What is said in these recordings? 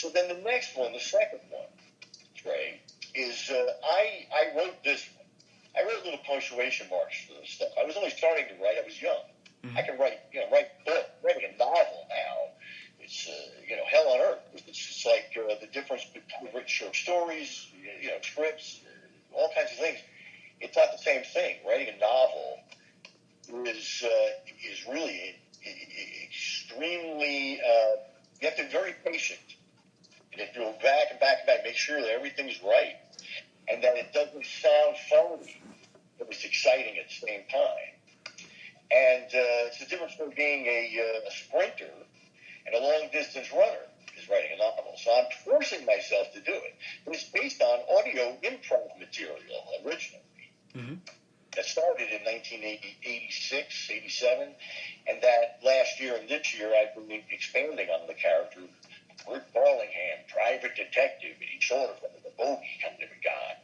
So then the next one, the second one, Trey, is I wrote this one. I wrote little punctuation marks for this stuff. I was only starting to write. I was young. Mm-hmm. I can write writing a novel now. It's hell on earth. It's just like the difference between written short stories, scripts, all kinds of things. It's not the same thing. Writing a novel is really extremely. You have to be very patient. And if you go back and back and back, make sure that everything's right and that it doesn't sound phony, but it's exciting at the same time. And it's the difference between being a sprinter and a long-distance runner is writing a novel. So I'm forcing myself to do it. But it's based on audio improv material originally. Mm-hmm. That started in 1986, 87, and that last year and this year I've been expanding on the character. Bert Barlingham, private detective, and he's sort of like a bogey kind of a guy.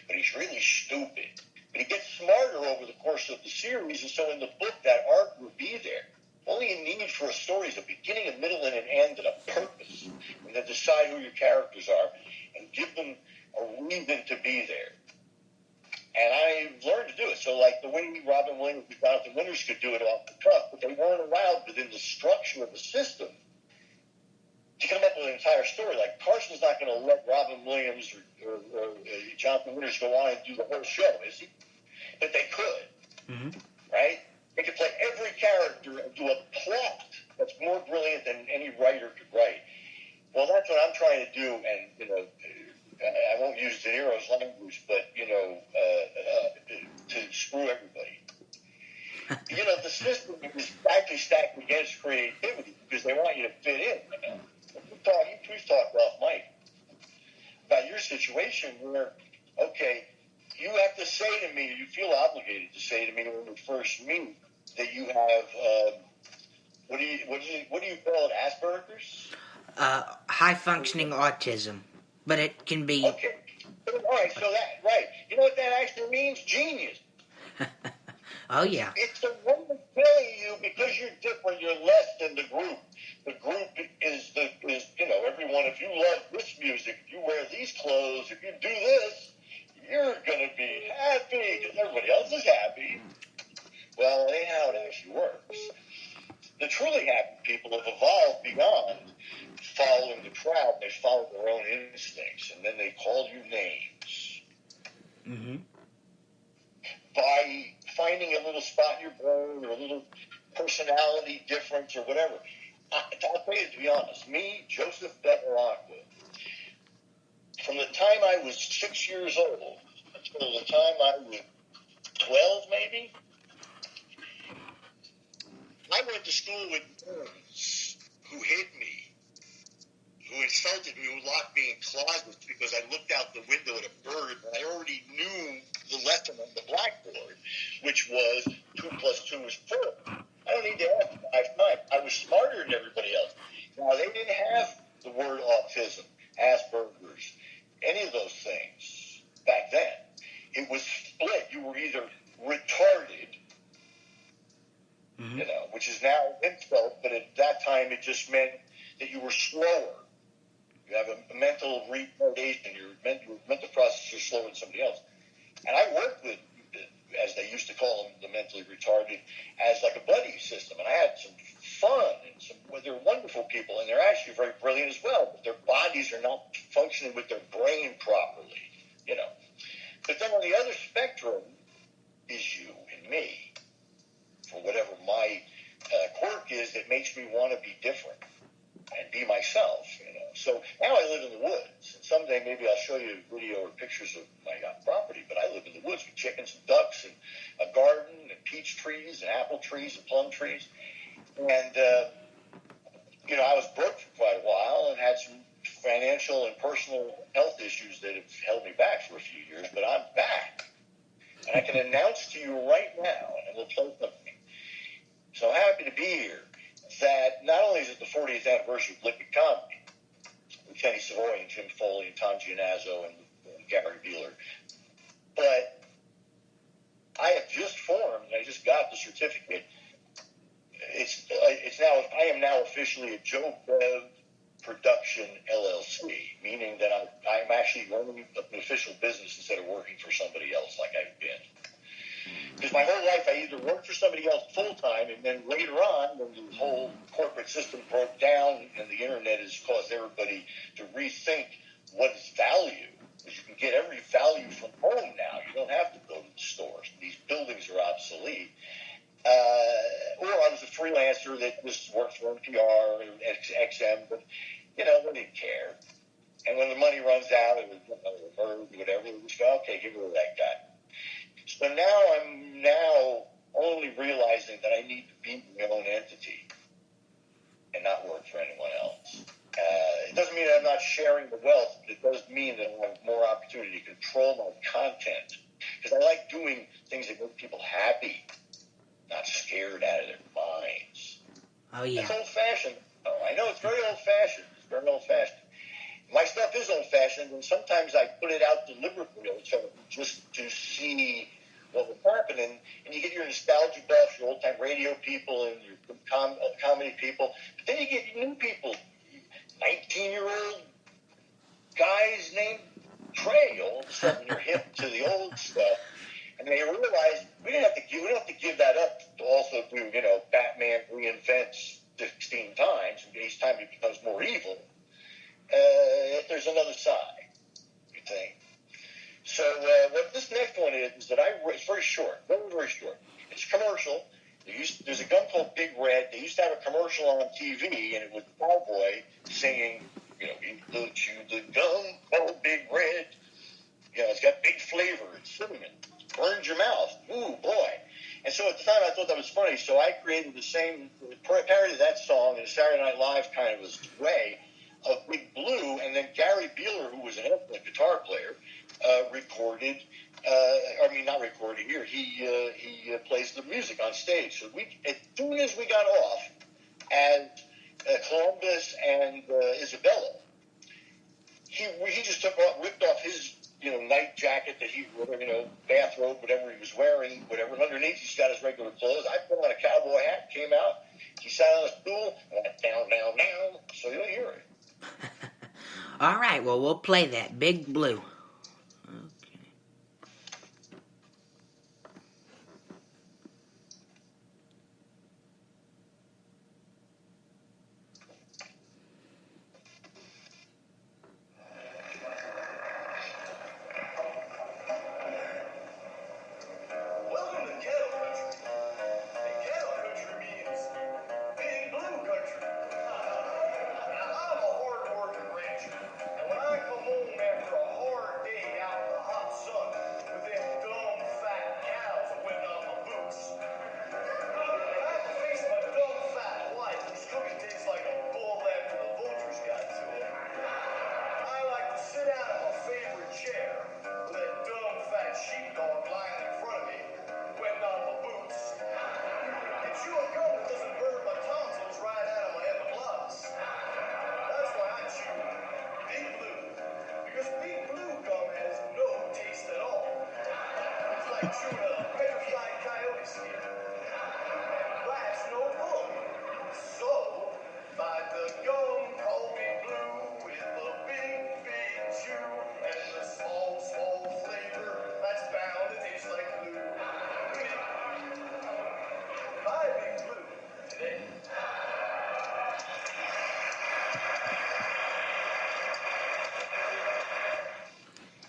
But he's really stupid. But he gets smarter over the course of the series, and so in the book that arc will be there. All you need for a story is a beginning, a middle, and an end, and a purpose. And then decide who your characters are and give them a reason to be there. And I learned to do it. So like the way Robin Williams and Jonathan Winters could do it off the cuff, but they weren't allowed within the structure of the system to come up with an entire story. Like Carson's not going to let Robin Williams or Jonathan Winters go on and do the whole show, is he? But they could, mm-hmm. Right? They could play every character and do a plot that's more brilliant than any writer could write. Well, that's what I'm trying to do, and I won't use De Niro's language, but to screw everybody. The system is actually stacked against creativity because they want you to fit in. We've talked off mic about your situation where, okay, you have to say to me, you feel obligated to say to me when we first meet that you have, what do you call it, Asperger's? High functioning autism, but it can be. Okay, all right. So that right, you know what that actually means? Genius. Oh yeah. It's the one that's telling you because you're different, you're less than the group. The group is everyone. If you love this music, if you wear these clothes, if you do this, you're gonna be happy because everybody else is happy. Well, it ain't how it actually works. The truly happy people have evolved beyond following the crowd. They follow their own instincts, and then they call you names. Mm-hmm. By finding a little spot in your brain or a little personality difference or whatever. I'll tell you, to be honest, me, Joseph Betancourt, from the time I was 6 years old until the time I was 12 maybe, I went to school with nerds who hit me, who insulted me, who locked me in closets because I looked out the window at a bird and I already knew the lesson on the blackboard, which was 2 + 2 is 4. I don't need to ask 5 times. I was smarter than everybody else. Now, they didn't have the word autism, Asperger's, any of those things back then. It was split. You were either retarded, mm-hmm. Which is now insult, but at that time it just meant that you were slower. You have a mental retardation. Your mental processes are slower than somebody else. And I worked with, as they used to call them, the mentally retarded, as like a buddy system. And I had some fun, and they're wonderful people, and they're actually very brilliant as well, but their bodies are not functioning with their brain properly, But then on the other spectrum is you and me, for whatever my quirk is that makes me want to be different and be myself, So now I live in the woods. And someday maybe I'll show you a video or pictures of my property, but I live in the woods with chickens and ducks and a garden and peach trees and apple trees and plum trees. And, I was broke for quite a while and had some financial and personal health issues that have held me back for a few years, but I'm back. And I can announce to you right now, and we'll play something. So happy to be here that not only is it the 40th anniversary of Liquid Comedy, with Kenny Savoy and Jim Foley and Tom Gianazzo and Gary Beeler, but I have just formed, and I just got the certificate. I am now officially a Joe Bev Production LLC, meaning that I'm actually running an official business instead of working for somebody else like I've been. Because my whole life I either worked for somebody else full time, and then later on, when the whole corporate system broke down and the internet has caused everybody to rethink what is value, because you can get every value from home now. You don't have to go to the stores. These buildings are obsolete. Or I was a freelancer that just worked for NPR and XM, but, they didn't care. And when the money runs out, it was whatever, it was, okay, get rid of that guy. So now I'm only realizing that I need to be my own entity and not work for anyone else. It doesn't mean that I'm not sharing the wealth, but it does mean that I have more opportunity to control my content. Because I like doing things that make people happy, not scared out of their minds. Oh, yeah. It's old-fashioned. Oh, I know it's very old-fashioned. It's very old-fashioned. My stuff is old-fashioned, and sometimes I put it out deliberately just to see what was happening. And you get your nostalgia buffs, your old-time radio people, and your comedy people. But then you get new people, 19-year-old guys named Trey. All of a sudden, you're hip to the old stuff. And they realize we don't have to give that up to also do, Batman reinvents 16 times, and each time he becomes more evil. There's another side, you think. So what this next one is that it's very short, very, very short. It's commercial. There's a gum called Big Red. They used to have a commercial on TV, and it was a cowboy singing, he will chew the gum called Big Red. It's got big flavor. It's cinnamon. It burns your mouth. Ooh, boy. And so at the time, I thought that was funny. So I created the same parody of that song in a Saturday Night Live kind of a way of Big Blue. And then Gary Beeler, who was an excellent guitar player, recorded. Not recorded here. He plays the music on stage. So as soon as we got off at Columbus and Isabella, he just ripped off his night jacket that he wore, bathrobe, whatever he was wearing, whatever. And underneath, he's got his regular clothes. I put on a cowboy hat, came out. He sat on a stool, and went down, down, down. So you'll hear it. All right, well, we'll play that. Big Blue.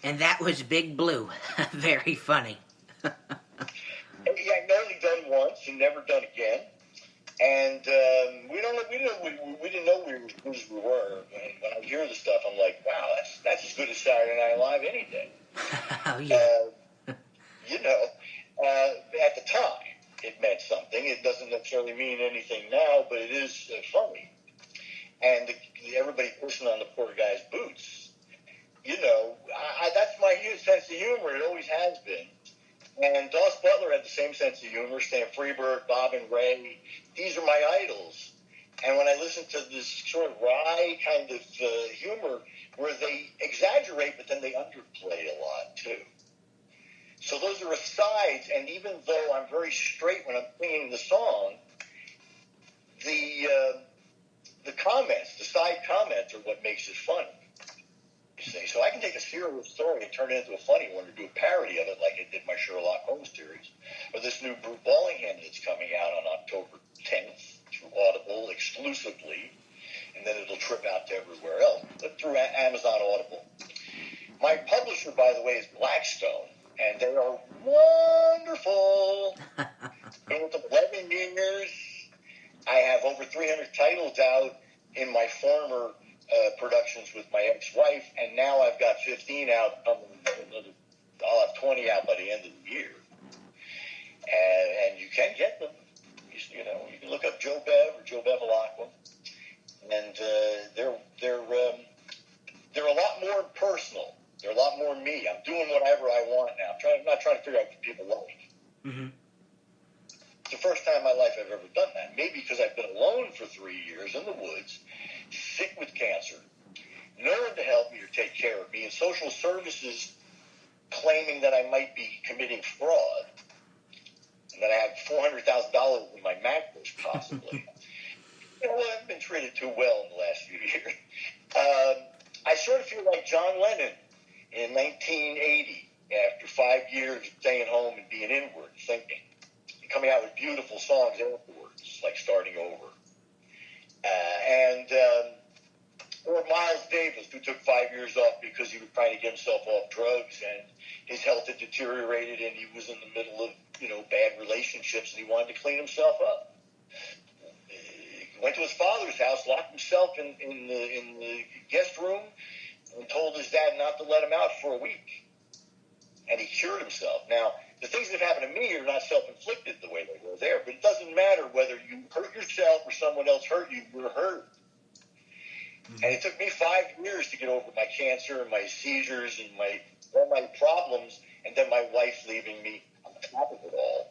And that was Big Blue. Very funny. Yeah, I'd only done once and never done again. And we didn't know we were as we were. And when I hear the stuff, I'm like, wow, that's as good as Saturday Night Live any day. Oh, yeah. At the time, it meant something. It doesn't necessarily mean anything now, but it is funny. And everybody pushing on the poor guy's boots. That's my sense of humor. It always has been. And Doss Butler had the same sense of humor. Stan Freberg, Bob and Ray. These are my idols. And when I listen to this sort of wry kind of humor where they exaggerate, but then they underplay a lot, too. So those are asides. And even though I'm very straight when I'm singing the song, the the comments, the side comments, are what makes it funny. You see, so I can take a serious story and turn it into a funny one, or do a parody of it, like I did my Sherlock Holmes series, or this new Brew Ballingham that's coming out on October 10th through Audible exclusively, and then it'll trip out to everywhere else, but through Amazon Audible. My publisher, by the way, is Blackstone, and they are wonderful. Been with them 11 years. I have over 300 titles out in my former productions with my ex-wife, and now I've got 15 out. I'll have 20 out by the end of the year. And you can get them. You know, you can look up Joe Bev or Joe Bevilacqua, and they're a lot more personal. They're a lot more me. I'm doing whatever I want now. I'm not trying to figure out what people like. Mm-hmm. It's the first time in my life I've ever done that. Maybe because I've been alone for 3 years in the woods, sick with cancer, no one to help me or take care of me, and social services claiming that I might be committing fraud, and that I have $400,000 in my mattress, possibly. You know, I've been treated too well in the last few years. I sort of feel like John Lennon in 1980, after 5 years of staying home and being inward, thinking, and coming out with beautiful songs afterwards, like Starting Over. Or Miles Davis, who took 5 years off because he was trying to get himself off drugs, and his health had deteriorated, and he was in the middle of, bad relationships, and he wanted to clean himself up. He went to his father's house, locked himself in the guest room, and told his dad not to let him out for a week. And he cured himself. Now, the things that happened to me are not self-inflicted the way they were there, but it doesn't matter whether you hurt yourself or someone else hurt you, you're hurt. And it took me 5 years to get over my cancer and my seizures and all my problems, and then my wife leaving me on top of it all.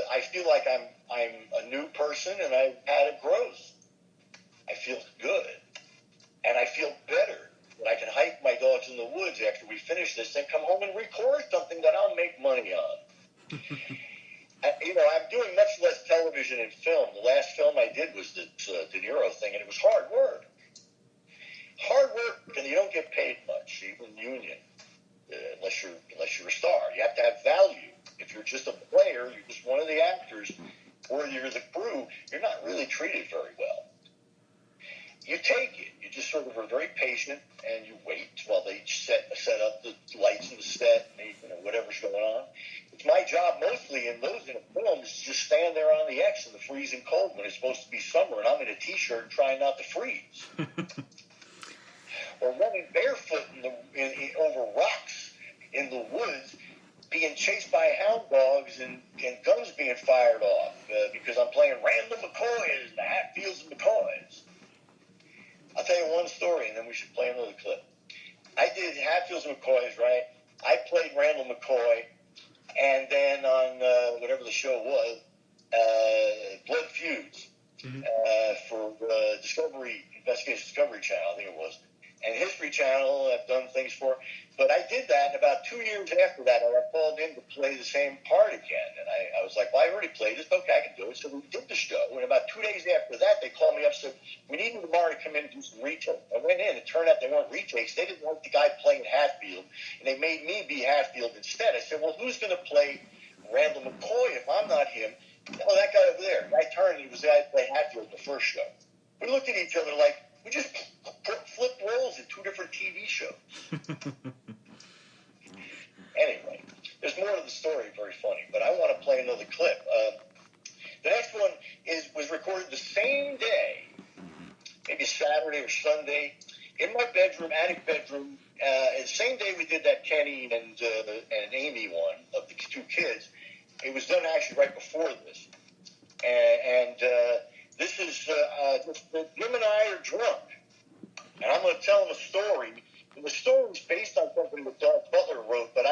I feel like I'm a new person, and I've had a growth. I feel good, and I feel better. That I can hike my dogs in the woods after we finish this, and come home and record something that I'll make money on. I'm doing much less television and film. The last film I did was this De Niro thing, and it was hard work. Hard work, and you don't get paid much, even union, unless you're a star. You have to have value. If you're just a player, you're just one of the actors, or you're the crew, you're not really treated very well. You take it. You just sort of are very patient, and you wait while they set up the lights in the set, and whatever's going on. It's my job mostly in a film is to just stand there on the X in the freezing cold when it's supposed to be summer, and I'm in a T-shirt trying not to freeze. Or running barefoot over rocks in the woods, being chased by hound dogs and guns being fired off because I'm playing Randall McCoys, the Hatfields and McCoys. I'll tell you one story, and then we should play another clip. I did Hatfields and McCoys, right? I played Randall McCoy, and then on whatever the show was, Blood Feuds for Investigation Discovery Channel, I think it was. And History Channel, I've done things for. But I did that, and about 2 years after that, I got called in to play the same part again. And I was like, well, I already played this. Okay, I can do it. So we did the show. And about 2 days after that, they called me up and said, we need you tomorrow to come in and do some retakes. I went in. It turned out they weren't retakes. They didn't want the guy playing Hatfield, and they made me be Hatfield instead. I said, well, who's going to play Randall McCoy if I'm not him? Oh, that guy over there. I turned, and he was the guy that played Hatfield the first show. We looked at each other like, we just flipped roles in 2 different TV shows. Anyway, there's more to the story, very funny, but I want to play another clip. The next one was recorded the same day, maybe Saturday or Sunday, in my bedroom, attic bedroom. And same day we did that Kenny and Amy one of the 2 kids. It was done actually right before this. And this is just Jim and I are drunk. And I'm going to tell them a story. And the story is based on something that Doug Butler wrote, but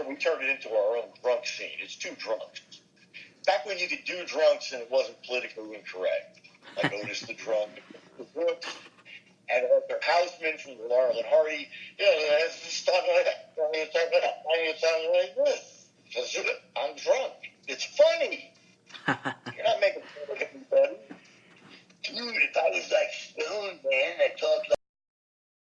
we turned it into our own drunk scene. It's 2 drunks. Back when you could do drunks and it wasn't politically incorrect. Like Otis the Drunk, the Brooks, and Arthur Houseman from Laurel and Hardy. It's talking like this. I'm drunk. It's funny. You're not making fun of everybody. 2 dude, if I was like Stone, man, I talked